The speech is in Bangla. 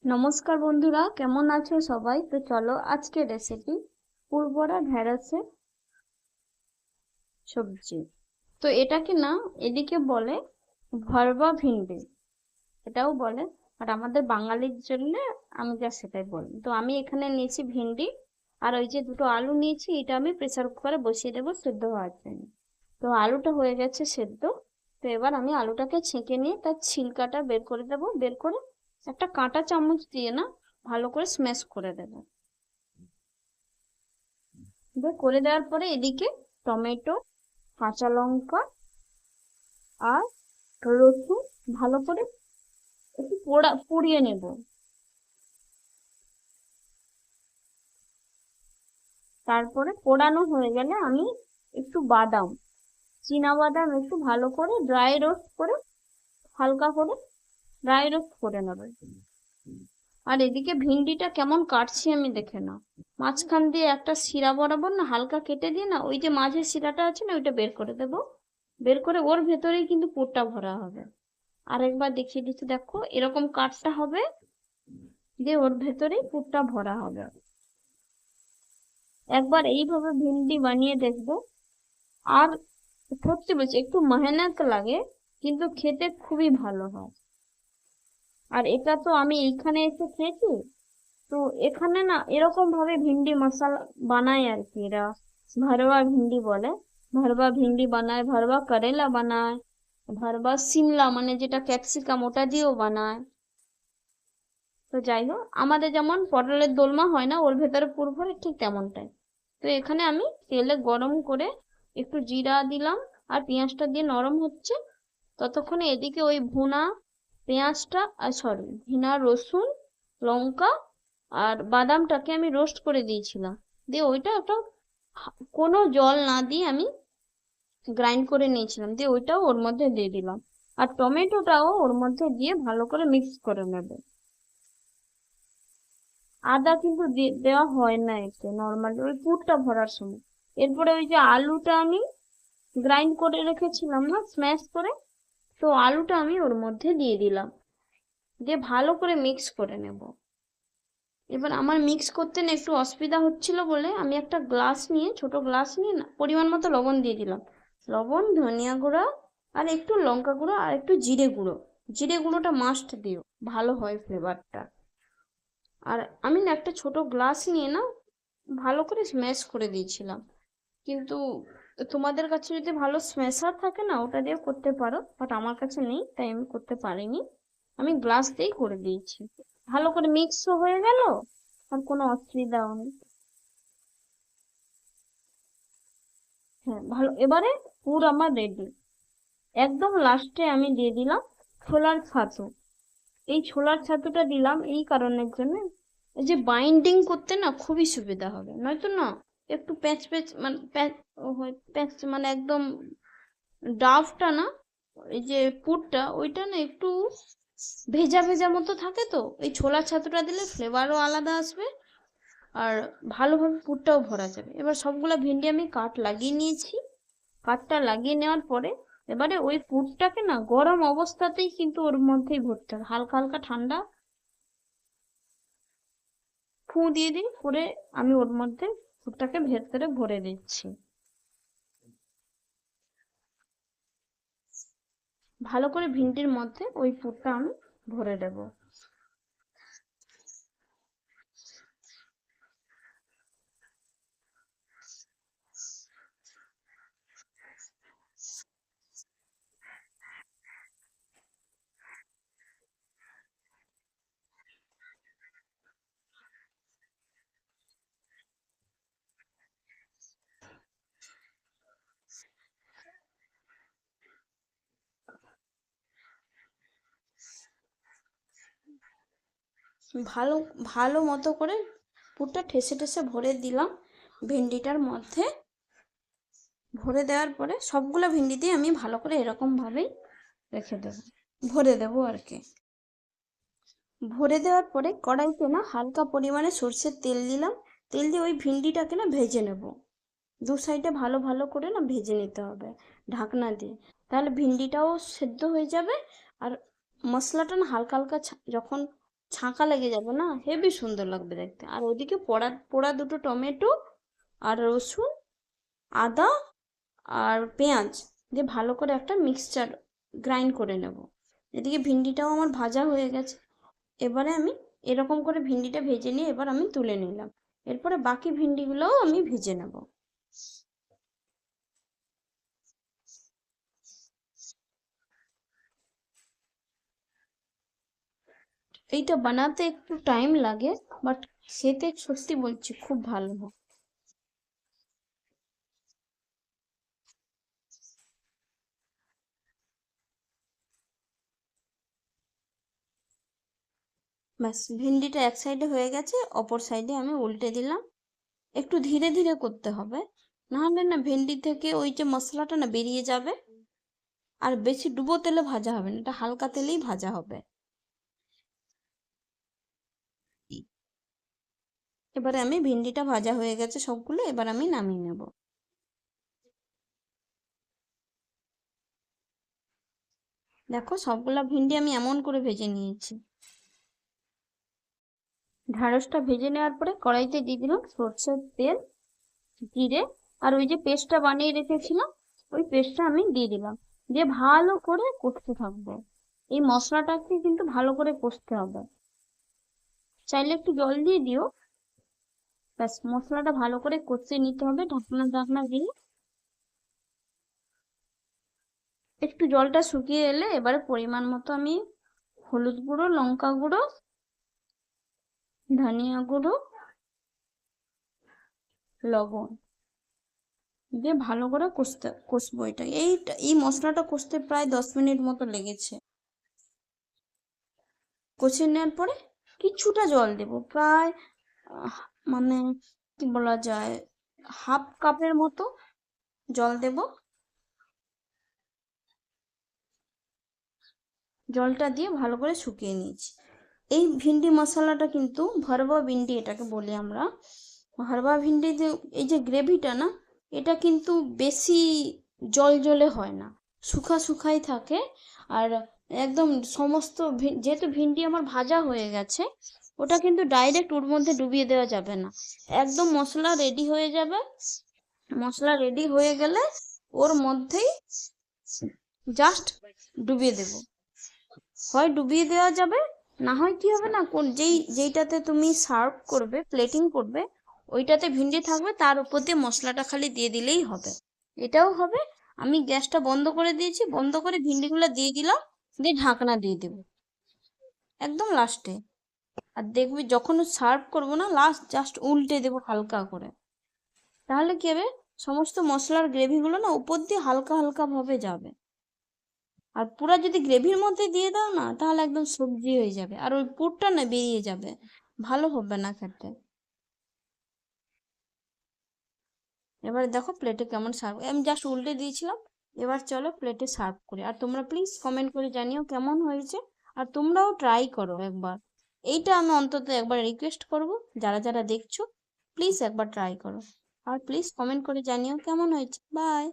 নমস্কার বন্ধুরা, কেমন আছো সবাই? তো চলো আজকে রেসিপি পুরভরা ঢেঁড়সের সবজি। তো এটাকে না এদিকে বলে ভরবা ভিন্ডি, এটাও বলে। আর আমাদের বাঙালির জন্য আমি যা সেটাই বলি। তো আমি এখানে নিয়েছি ভিন্ডি, আর ওই যে দুটো আলু নিয়েছি, এটা আমি প্রেসার কুকারে বসিয়ে দেবো সেদ্ধ হওয়ার জন্য। তো আলুটা হয়ে গেছে সেদ্ধ। তো এবার আমি আলুটাকে ছেঁকে নিয়ে তার ছিলকাটা বের করে দেবো। বের করে একটা কাঁটা চামচ দিয়ে না ভালো করে স্ম্যাশ করে দেবো। এবার করে দেওয়ার পরে এদিকে টমেটো, কাঁচা লঙ্কা আর রসুন ভালো করে একটু পুড়িয়ে নেব। তারপরে পোড়ানো হয়ে গেলে আমি একটু বাদাম, চীনা বাদাম একটু ভালো করে ড্রাই রোস্ট করে, হালকা করে ড্রাই রোস্ট করে নেবে। আর এদিকে ভিন্ডিটা কেমন কাটছি আমি দেখে নাও। মাঝখান দিয়ে একটা শিরা বরাবর না হালকা কেটে দিয়ে না, ওই যে মাঝের শিরাটা আছে না, ওইটা বের করে দেবো। বের করে ওর ভেতরেই কিন্তু পুরটা ভরা হবে। আরেকবার দেখিয়ে দিচ্ছি, দেখো এরকম কাটটা হবে, দিয়ে ওর ভেতরেই পুরটা ভরা হবে। একবার এইভাবে ভিন্ডি বানিয়ে দেখবো। আর সত্যি বলছি, একটু মেহনত লাগে, কিন্তু খেতে খুবই ভালো হয়। আর এটা তো আমি এইখানে এসে খেয়েছি। তো এখানে না এরকম ভাবে ভিন্ডি মশলা বানায় আর কি, এরা ভরवा ভিন্ডি বলে। ভরवा ভিন্ডি বানায়, ভরवा করেলা বানায়, ভরवा সিমলা মানে যেটা ক্যাপসিকাম ওটা দিয়েও বানায়। তো যাই হোক, আমাদের যেমন পটলের দোলমা হয় না, ওর ভেতরে পুর ভরে, ঠিক তেমনটাই। তো এখানে আমি তেলে গরম করে একটু জিরা দিলাম, আর পেঁয়াজটা দিয়ে নরম হচ্ছে ততক্ষণে এদিকে ওই ভুনা পেঁয়াজটা, আর সরি ভুনা রসুন, লঙ্কা আর বাদামটাকে আমি রোস্ট করে দিয়েছিলাম। দিয়ে ওইটা একটা কোনো জল না দিয়ে আমি গ্রাইন্ড করে নিয়েছিলাম, দিয়ে ওইটাও ওর মধ্যে দিয়ে দিলাম। আর টমেটোটাও ওর মধ্যে দিয়ে ভালো করে মিক্স করে নেবে। আদা কিন্তু দেওয়া হয় না এতে, নর্মালি ওই পুরটা ভরার সময়। এরপরে ওই যে আলুটা আমি গ্রাইন্ড করে রেখেছিলাম না, স্ম্যাশ করে, তো আলুটা আমি ওর মধ্যে দিয়ে দিলাম, দিয়ে ভালো করে মিক্স করে নেব। এবার আমার মিক্স করতে না একটু অসুবিধা হচ্ছিল বলে আমি একটা গ্লাস নিয়ে, ছোট গ্লাস নিয়ে না পরিমাণ মতো লবণ দিয়ে দিলাম। লবণ, ধনিয়া গুঁড়া আর একটু লঙ্কা গুঁড়ো আর একটু জিরে গুঁড়ো। জিরে গুঁড়োটা মাস্ট দিও, ভালো হয় ফ্লেভারটা। আর আমি না একটা ছোট গ্লাস নিয়ে না ভালো করে স্ম্যাশ করে দিয়েছিলাম। কিন্তু তোমাদের কাছে যদি ভালো স্ম্যাশার থাকে না, ওটা দিয়ে করতে পারো, বাট আমার কাছে নেই তাই আমি করতে পারিনি। আমি গ্লাস দিয়েই করে দিয়েছি। ভালো করে মিক্সও হয়ে গেল, আর কোনো অসুবিধাও নেই। হ্যাঁ ভালো, এবারে পুর আমার রেডি। একদম লাস্টে আমি দিয়ে দিলাম ছোলার ছাতু। এই ছোলার ছাতুটা দিলাম এই কারণের জন্য, এই যে বাইন্ডিং করতে না খুবই সুবিধা হবে, নয়তো না একটু প্যাচ প্যাচ মানে প্যাচ মানে একদম ডাফটা না, এই যে পুরটা ওইটা না একটু ভেজা ভেজা মতো থাকে। তো এই ছোলার ছাতুটা দিলে ফ্লেভারও আলাদা আসবে, আর ভালোভাবে পুরটাও ভরা যাবে। এবার সবগুলা ভিন্ডি আমি কাট লাগিয়ে নিয়েছি। কাটটা লাগিয়ে নেওয়ার পরে এবারে ওই পুরটাকে না গরম অবস্থাতেই কিন্তু ওর মধ্যেই ভরতে হবে, হালকা হালকা ঠান্ডা ফু দিয়ে দিই করে আমি ওর মধ্যে পুরটাকে ভেতরে ভরে দিচ্ছি। ভালো করে ভিন্ডির মধ্যে ওই পুরটা আমি ভরে দেবো। ভালো ভালো মতো করে পুরটা ঠেসে ঠেসে ভরে দিলাম ভেন্ডিটার মধ্যে। ভরে দেওয়ার পরে সবগুলো ভেন্ডি দিয়ে আমি ভালো করে এরকম ভাবেই রেখে দেবো, ভরে দেবো আর কি। ভরে দেওয়ার পরে কড়াইতে না হালকা পরিমাণে সর্ষের তেল দিলাম। তেল দিয়ে ওই ভিন্ডিটাকে না ভেজে নেব। দু সাইডে ভালো ভালো করে না ভেজে নিতে হবে ঢাকনা দিয়ে, তাহলে ভিন্ডিটাও সেদ্ধ হয়ে যাবে। আর মশলাটা না হালকা হালকা যখন ছাঁকা লেগে যাবে না, হেবি সুন্দর লাগবে দেখতে। আর ওইদিকে পোড়া পোড়া দুটো টমেটো আর রসুন, আদা আর পেঁয়াজ দিয়ে ভালো করে একটা মিক্সচার গ্রাইন্ড করে নেব। এদিকে ভিন্ডিটাও আমার ভাজা হয়ে গেছে। এবারে আমি এরকম করে ভিন্ডিটা ভেজে নিয়ে এবার আমি তুলে নিলাম। এরপরে বাকি ভিন্ডিগুলোও আমি ভেজে নেব। এইটা বানাতে একটু টাইম লাগে, বাট খেতে সত্যি বলছি খুব ভালো হয়। ব্যাস, ভিন্ডিটা এক সাইডে হয়ে গেছে, অপর সাইডে আমি উল্টে দিলাম। একটু ধীরে ধীরে করতে হবে, নাহলে না ভেন্ডি থেকে ওই যে মশলাটা না বেরিয়ে যাবে। আর বেশি ডুবো তেলে ভাজা হবে না, এটা হালকা তেলেই ভাজা হবে। এবারে আমি ভিন্ডিটা ভাজা হয়ে গেছে সবগুলো, এবার আমি নামিয়ে নেব। দেখো সবগুলা ভিন্ডি আমি এমন করে ভেজে নিয়েছি। ঢ্যাঁড়সটা ভেজে নেওয়ার পরে কড়াইতে দিয়ে দিলাম সরষের তেল, জিরে, আর ওই যে পেস্টটা বানিয়ে রেখেছিলাম ওই পেস্টটা আমি দিয়ে দিলাম। দিয়ে ভালো করে কষতে থাকবো। এই মশলাটাকে কিন্তু ভালো করে কষতে হবে, চাইলে একটু জল দিয়ে দিও। ব্যাস, মশলাটা ভালো করে কষিয়ে নিতে হবে ঢাকনা ঢাকনা দিয়ে। একটু জলটা শুকিয়ে এলে এবারে পরিমাণ মতো আমি হলুদ গুঁড়ো, লঙ্কা গুঁড়ো, ধনিয়া গুঁড়ো, লবণ দিয়ে ভালো করে কষবো। এই মশলাটা কষতে প্রায় 10 মিনিট মতো লেগেছে। কষিয়ে নেওয়ার পরে কিছুটা জল দেব, প্রায় মানে কি বলা যায়, হাফ কাপের মতো জল দেব। জলটা দিয়ে ভালো করে শুকিয়ে নিয়েছি। এই ভিন্ডি মশলাটা কিন্তু ভরবা ভিন্ডি এটাকে বলি আমরা। ভরবা ভিন্ডি যে এই যে গ্রেভিটা না, এটা কিন্তু বেশি জল জলে হয় না, শুখা শুখাই থাকে। আর একদম সমস্ত যেহেতু ভিন্ডি আমার ভাজা হয়ে গেছে, ওটা কিন্তু ডাইরেক্ট ওর মধ্যে ডুবিয়ে দেওয়া যাবে না। একদম মশলা রেডি হয়ে যাবে, মশলা রেডি হয়ে গেলে ওর মধ্যেই জাস্ট ডুবিয়ে দেব। হয় ডুবিয়ে দেওয়া যাবে, না হয় কি হবে না, যেইটাতে তুমি সার্ভ করবে, প্লেটিং করবে, ওইটাতে ভিন্ডি থাকবে, তার উপর দিয়ে মশলাটা খালি দিয়ে দিলেই হবে। এটাও হবে। আমি গ্যাসটা বন্ধ করে দিয়েছি, বন্ধ করে ভিন্ডিগুলো দিয়ে দিলাম, দিয়ে ঢাকনা দিয়ে দেবো একদম লাস্টে। আর দেখবি যখন সার্ভ করবো না, লাস্ট জাস্ট উল্টে দেবো হালকা করে। তাহলে কি হবে, সমস্ত মশলার গ্রেভিগুলো না উপর দিয়ে হালকা হালকা ভাবে যাবে। আর পুরা যদি গ্রেভির মধ্যে দিয়ে দাও না, তাহলে একদম সবজি হয়ে যাবে, আর ওই পুরটা না বেরিয়ে যাবে, ভালো হবে না খেতে। এবার দেখো প্লেটে কেমন সার্ভ, আমি জাস্ট উল্টে দিয়েছিলাম। এবার চলো প্লেটে সার্ভ করি। আর তোমরা প্লিজ কমেন্ট করে জানিও কেমন হয়েছে। আর তোমরাও ট্রাই করো একবার। এইটা আমি অন্তত একবার রিকোয়েস্ট করব, যারা যারা দেখছো প্লিজ একবার ট্রাই করো। আর প্লিজ কমেন্ট করে জানিও কেমন হয়েছে। বাই।